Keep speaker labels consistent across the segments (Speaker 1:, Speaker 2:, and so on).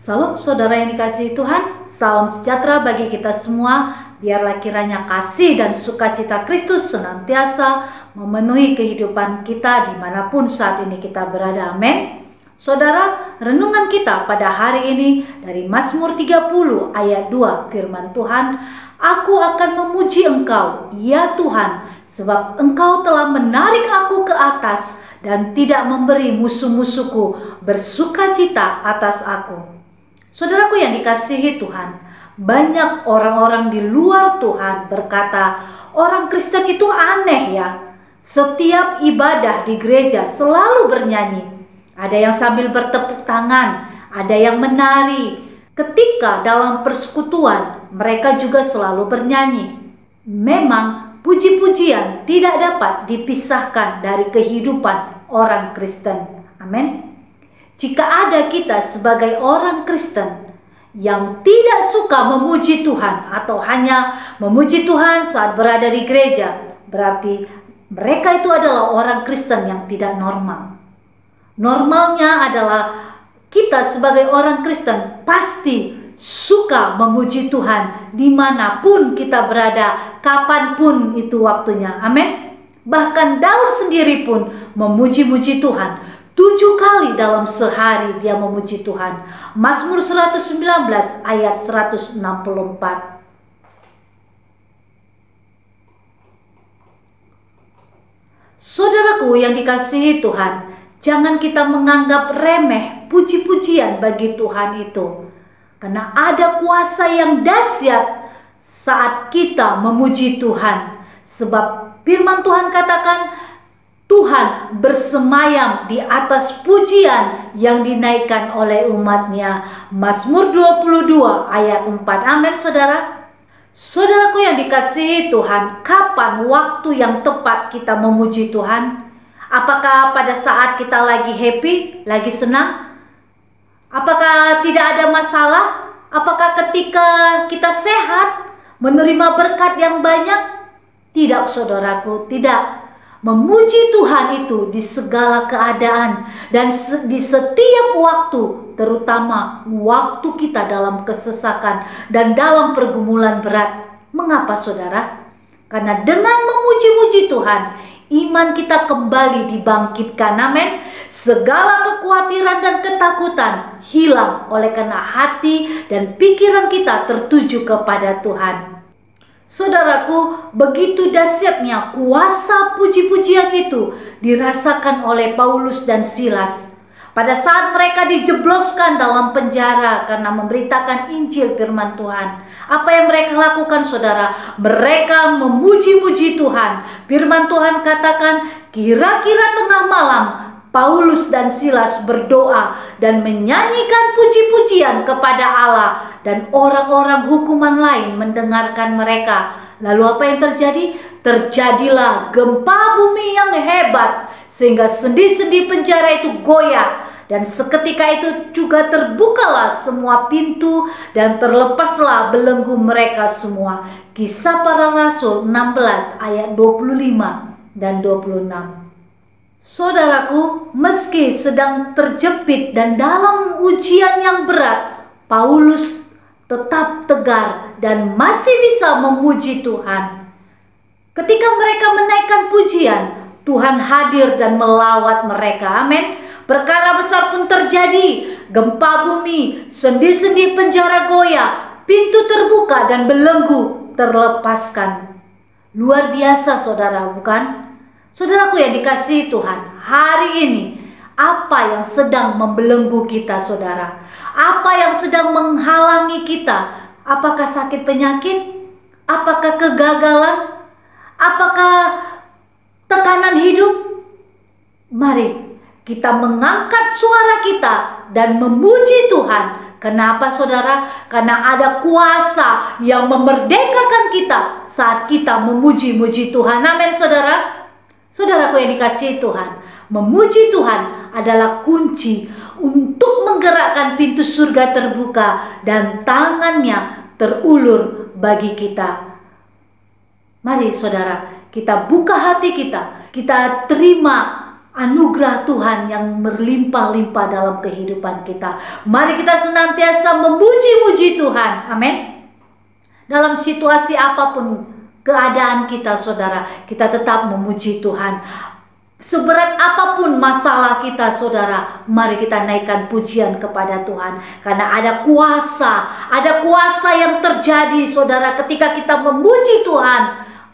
Speaker 1: Salam saudara yang dikasihi Tuhan, salam sejahtera bagi kita semua. Biarlah kiranya kasih dan sukacita Kristus senantiasa memenuhi kehidupan kita dimanapun saat ini kita berada. Amin. Saudara, renungan kita pada hari ini dari Mazmur 30 ayat 2, firman Tuhan, "Aku akan memuji Engkau, ya Tuhan, sebab Engkau telah menarik aku ke atas dan tidak memberi musuh-musuhku bersukacita atas aku." Saudaraku yang dikasihi Tuhan, banyak orang-orang di luar Tuhan berkata, orang Kristen itu aneh ya. Setiap ibadah di gereja selalu bernyanyi. Ada yang sambil bertepuk tangan, ada yang menari. Ketika dalam persekutuan, mereka juga selalu bernyanyi. Memang puji-pujian tidak dapat dipisahkan dari kehidupan orang Kristen. Amin. Jika ada kita sebagai orang Kristen yang tidak suka memuji Tuhan atau hanya memuji Tuhan saat berada di gereja, berarti mereka itu adalah orang Kristen yang tidak normal. Normalnya adalah kita sebagai orang Kristen pasti suka memuji Tuhan dimanapun kita berada, kapanpun itu waktunya. Amin. Bahkan Daud sendiri pun memuji-muji Tuhan. 7 kali dalam sehari dia memuji Tuhan. Mazmur 119 ayat 164. Saudaraku yang dikasihi Tuhan, jangan kita menganggap remeh puji-pujian bagi Tuhan itu. Karena ada kuasa yang dahsyat saat kita memuji Tuhan. Sebab firman Tuhan katakan, Tuhan bersemayam di atas pujian yang dinaikkan oleh umatnya. Mazmur 22 ayat 4. Amin saudara. Saudaraku yang dikasihi Tuhan, kapan waktu yang tepat kita memuji Tuhan? Apakah pada saat kita lagi happy, lagi senang? Apakah tidak ada masalah? Apakah ketika kita sehat, menerima berkat yang banyak? Tidak saudaraku, tidak. Memuji Tuhan itu di segala keadaan dan di setiap waktu, terutama waktu kita dalam kesesakan dan dalam pergumulan berat. Mengapa saudara? Karena dengan memuji-muji Tuhan, iman kita kembali dibangkitkan. Amin. Segala kekhawatiran dan ketakutan hilang oleh karena hati dan pikiran kita tertuju kepada Tuhan. Saudaraku, begitu dahsyatnya kuasa puji-pujian itu dirasakan oleh Paulus dan Silas. Pada saat mereka dijebloskan dalam penjara karena memberitakan Injil firman Tuhan. Apa yang mereka lakukan saudara? Mereka memuji-muji Tuhan. Firman Tuhan katakan, kira-kira tengah malam Paulus dan Silas berdoa dan menyanyikan puji-pujian kepada Allah, dan orang-orang hukuman lain mendengarkan mereka. Lalu apa yang terjadi? Terjadilah gempa bumi yang hebat sehingga sendi-sendi penjara itu goyah, dan seketika itu juga terbukalah semua pintu dan terlepaslah belenggu mereka semua. Kisah Para Rasul 16 ayat 25 dan 26. Saudaraku, meski sedang terjepit dan dalam ujian yang berat, Paulus tetap tegar dan masih bisa memuji Tuhan. Ketika mereka menaikkan pujian, Tuhan hadir dan melawat mereka. Amin. Perkara besar pun terjadi, gempa bumi, sendi-sendi penjara goyah, pintu terbuka dan belenggu terlepaskan. Luar biasa saudara, bukan? Saudaraku yang dikasihi Tuhan, hari ini apa yang sedang membelenggu kita saudara? Apa yang sedang menghalangi kita? Apakah sakit penyakit? Apakah kegagalan? Apakah tekanan hidup? Mari kita mengangkat suara kita dan memuji Tuhan. Kenapa saudara? Karena ada kuasa yang memerdekakan kita saat kita memuji-muji Tuhan. Amin saudara. Saudaraku yang dikasihi Tuhan, memuji Tuhan adalah kunci untuk menggerakkan pintu surga terbuka dan tangannya terulur bagi kita. Mari saudara, kita buka hati kita terima anugerah Tuhan yang berlimpah-limpah dalam kehidupan kita. Mari kita senantiasa memuji-muji Tuhan. Amin. Dalam situasi apapun keadaan kita, saudara, kita tetap memuji Tuhan. Seberat apapun masalah kita, saudara, mari kita naikkan pujian kepada Tuhan. Karena ada kuasa yang terjadi, saudara, ketika kita memuji Tuhan,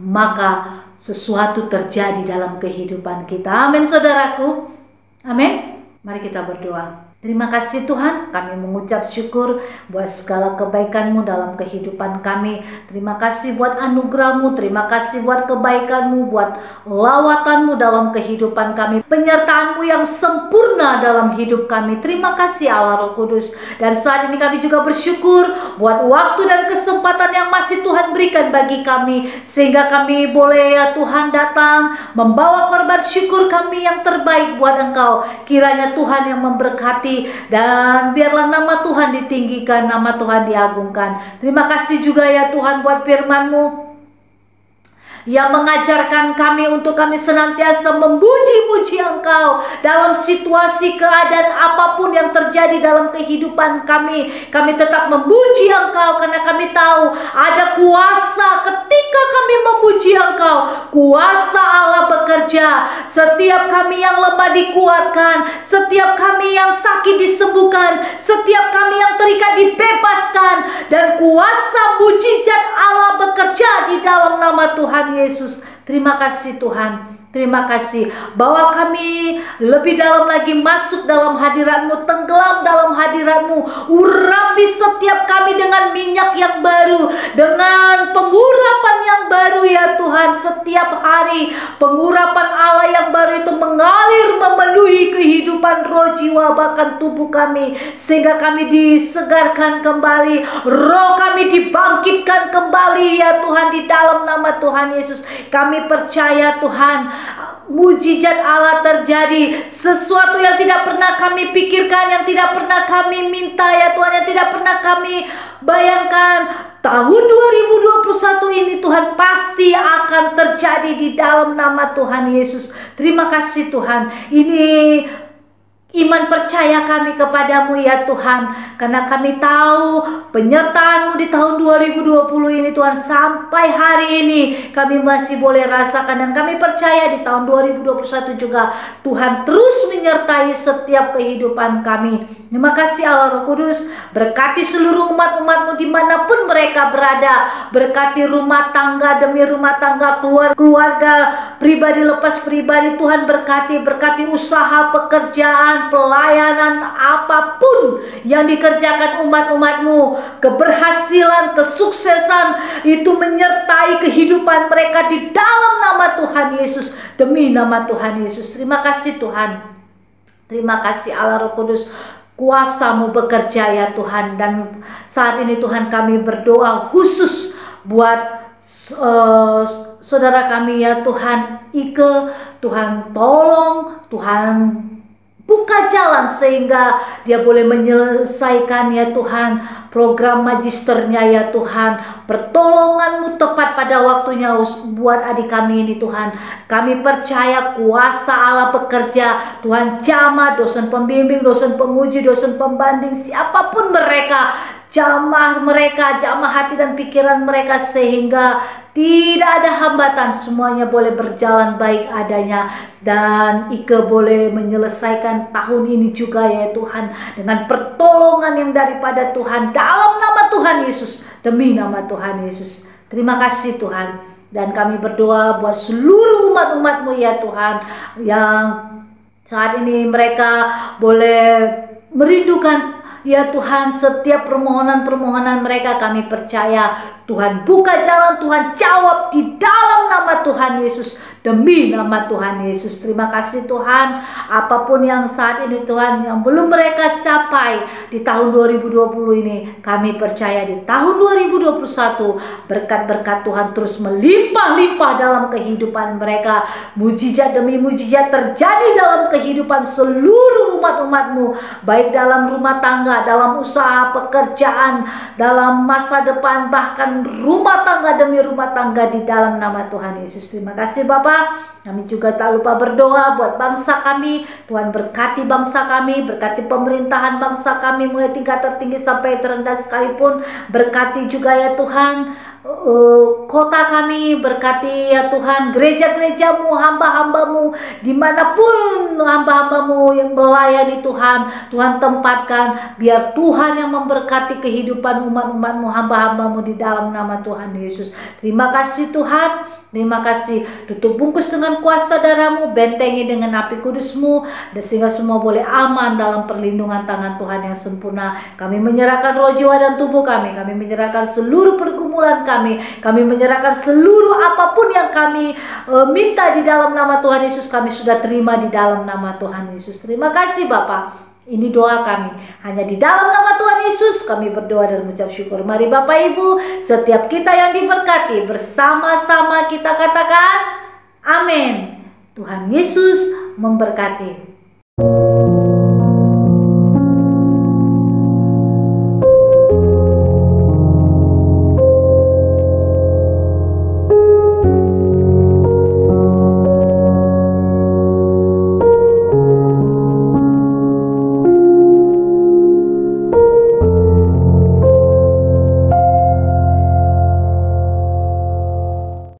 Speaker 1: maka sesuatu terjadi dalam kehidupan kita. Amin, saudaraku. Amin. Mari kita berdoa. Terima kasih Tuhan, kami mengucap syukur buat segala kebaikan-Mu dalam kehidupan kami. Terima kasih buat anugerah-Mu, terima kasih buat kebaikan-Mu, buat lawatan-Mu dalam kehidupan kami, penyertaan-Mu yang sempurna dalam hidup kami. Terima kasih Allah Roh Kudus. Dan saat ini kami juga bersyukur buat waktu dan kesempatan yang masih Tuhan berikan bagi kami, sehingga kami boleh ya Tuhan datang membawa korban syukur kami yang terbaik buat Engkau. Kiranya Tuhan yang memberkati, dan biarlah nama Tuhan ditinggikan, nama Tuhan diagungkan. Terima kasih juga ya Tuhan buat firman-Mu yang mengajarkan kami untuk kami senantiasa memuji-muji Engkau dalam situasi keadaan apapun yang terjadi dalam kehidupan kami. Kami tetap memuji Engkau karena kami tahu ada kuasa ketika kami memuji Engkau. Kuasa Allah bekerja. Setiap kami yang lemah dikuatkan, setiap kami yang sakit disembuhkan, setiap kami yang terikat dibebaskan, dan kuasa mujizat Allah bekerja di dalam nama Tuhan Yesus. Terima kasih Tuhan. Terima kasih bahwa kami lebih dalam lagi masuk dalam hadirat-Mu, tenggelam dalam hadirat-Mu. Urapi setiap kami dengan minyak yang baru, dengan pengurapan yang baru ya Tuhan. Setiap hari pengurapan Allah yang baru itu mengalir memenuhi kehidupan roh, jiwa, bahkan tubuh kami, sehingga kami disegarkan kembali, roh kami dibangkitkan kembali ya Tuhan, di dalam nama Tuhan Yesus. Kami percaya Tuhan, mujizat Allah terjadi. Sesuatu yang tidak pernah kami pikirkan, yang tidak pernah kami minta ya Tuhan, yang tidak pernah kami bayangkan, tahun 2021 ini Tuhan pasti akan terjadi di dalam nama Tuhan Yesus. Terima kasih Tuhan. Ini iman percaya kami kepadamu ya Tuhan, karena kami tahu penyertaan-Mu di tahun 2020 ini Tuhan, sampai hari ini kami masih boleh rasakan, dan kami percaya di tahun 2021 juga Tuhan terus menyertai setiap kehidupan kami. Terima kasih Allah Roh Kudus. Berkati seluruh umat-umat-Mu dimanapun mereka berada. Berkati rumah tangga demi rumah tangga, keluarga pribadi lepas pribadi. Tuhan berkati usaha, pekerjaan, pelayanan, apapun yang dikerjakan umat-umat-Mu, keberhasilan, kesuksesan itu menyertai kehidupan mereka di dalam nama Tuhan Yesus, demi nama Tuhan Yesus. Terima kasih Tuhan. Terima kasih Allah Roh Kudus. Kuasa-Mu bekerja ya Tuhan. Dan saat ini Tuhan kami berdoa khusus buat saudara kami ya Tuhan, Ike. Tuhan tolong, Tuhan buka jalan sehingga dia boleh menyelesaikan ya Tuhan program magisternya ya Tuhan. Pertolongan-Mu tepat pada waktunya buat adik kami ini Tuhan. Kami percaya kuasa Allah bekerja. Tuhan jamah dosen pembimbing, dosen penguji, dosen pembanding, siapapun mereka, jamah mereka, jamah hati dan pikiran mereka, sehingga tidak ada hambatan, semuanya boleh berjalan baik adanya. Dan Ike boleh menyelesaikan tahun ini juga ya Tuhan, dengan pertolongan yang daripada Tuhan, dalam nama Tuhan Yesus, demi nama Tuhan Yesus. Terima kasih Tuhan. Dan kami berdoa buat seluruh umat-umat-Mu ya Tuhan, yang saat ini mereka boleh merindukan ya Tuhan setiap permohonan-permohonan mereka. Kami percaya Tuhan buka jalan, Tuhan jawab di dalam nama Tuhan Yesus, demi nama Tuhan Yesus. Terima kasih Tuhan. Apapun yang saat ini Tuhan yang belum mereka capai di tahun 2020 ini, kami percaya di tahun 2021 berkat-berkat Tuhan terus melimpah-limpah dalam kehidupan mereka. Mujizat demi mujizat terjadi dalam kehidupan seluruh umat-umat-Mu, baik dalam rumah tangga, dalam usaha, pekerjaan, dalam masa depan, bahkan rumah tangga demi rumah tangga, di dalam nama Tuhan Yesus. Terima kasih Bapa. Bapa. Kami juga tak lupa berdoa buat bangsa kami. Tuhan berkati bangsa kami, berkati pemerintahan bangsa kami mulai tingkat tertinggi sampai terendah sekalipun. Berkati juga ya Tuhan kota kami, berkati ya Tuhan gereja-gerejamu, hamba-hambamu, dimanapun hamba-hambamu yang melayani Tuhan. Tuhan tempatkan, biar Tuhan yang memberkati kehidupan umat-umatmu, hamba-hambamu di dalam nama Tuhan Yesus. Terima kasih Tuhan. Terima kasih, tutup bungkus dengan kuasa darah-Mu, bentengi dengan api kudus-Mu, dan sehingga semua boleh aman dalam perlindungan tangan Tuhan yang sempurna. Kami menyerahkan roh, jiwa, dan tubuh kami menyerahkan seluruh pergumulan kami menyerahkan seluruh apapun yang kami minta di dalam nama Tuhan Yesus, kami sudah terima di dalam nama Tuhan Yesus. Terima kasih Bapa. Ini doa kami, hanya di dalam nama Tuhan Yesus kami berdoa dan mengucap syukur. Mari Bapak Ibu, setiap kita yang diberkati, bersama-sama kita katakan amin. Tuhan Yesus memberkati.